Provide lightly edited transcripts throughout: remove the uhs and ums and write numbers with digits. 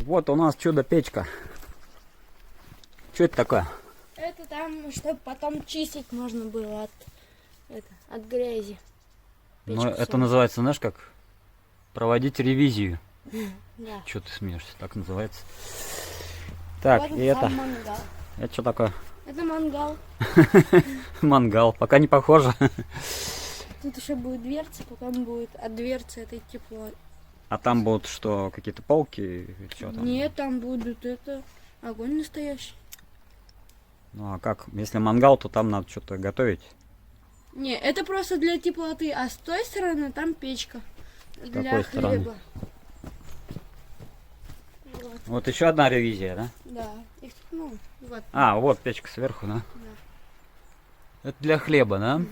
Вот у нас чудо-печка. Что это такое? Это там, чтобы потом чистить можно было от грязи. Ну, это называется, знаешь, как проводить ревизию. Да. Что ты смеешься? Так называется. Так, Вот и это. сам мангал. Это что такое? Это мангал. Мангал. Пока не похоже. Тут еще будет дверца, потом будет от дверцы этой тепло. А там будут что, какие-то полки? Что там? Нет, там будет огонь настоящий. Ну а как? Если мангал, то там надо что-то готовить. Не, это просто для теплоты, а с той стороны там печка. Для какой стороны? хлеба. Вот. Вот еще одна ревизия, да? Да. Их тут, ну, вот. А, вот печка сверху, да? Да. Это для хлеба, да? Мгм.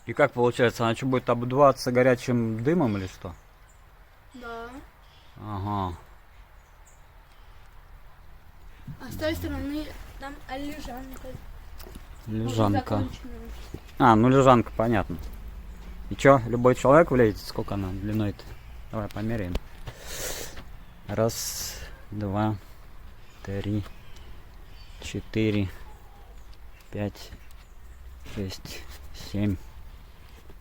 И как получается, она что, будет обдуваться горячим дымом или что? Да. Ага. А с той стороны там лежанка. Лежанка. Законченная. А, ну лежанка, понятно. И чё, любой человек влезет? Сколько она длиной-то? Давай померяем. Раз, два, три, 4, 5, 6, 7,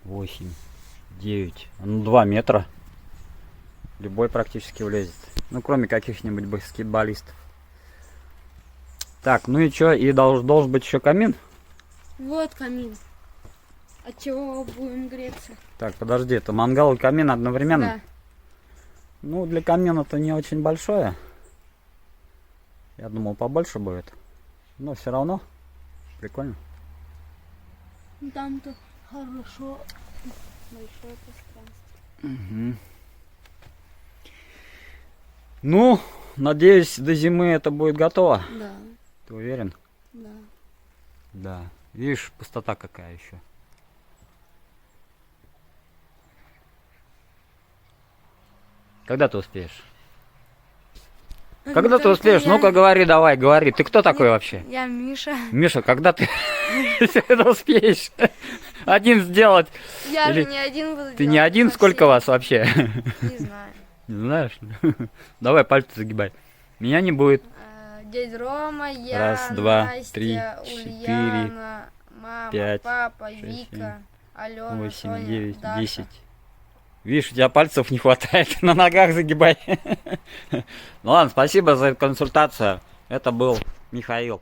8, 9. Ну, 2 метра. Любой практически влезет. Ну, кроме каких-нибудь баскетболистов. Так, ну и чё? И должен быть еще камин? Вот камин. От чего будем греться? Так, подожди, это мангал и камин одновременно? Да. Ну, для камина-то не очень большое. Я думал, побольше будет. Но все равно прикольно. Ну, там-то хорошо. Большое пространство. Угу. Ну, надеюсь, до зимы это будет готово. Да. Ты уверен? Да. Да. Видишь, пустота какая еще. Когда ты успеешь? Когда ты успеешь? Ну-ка говори, давай, говори. Ты кто такой вообще? Я Миша. Миша, когда ты это успеешь? Один сделать? Я Или же не один буду Ты делать, не один? со Сколько всеми. вас вообще? Не знаю. Не знаешь? Давай пальцы загибай. Меня не будет. Дядя Рома, я, Раз, два, Настя, три, Ульяна, мама, пять, папа, 6, Вика, Алена, 8, Соня, 9, Даша. 10. Видишь, у тебя пальцев не хватает. На ногах загибай. Ну ладно, спасибо за консультацию. Это был Михаил.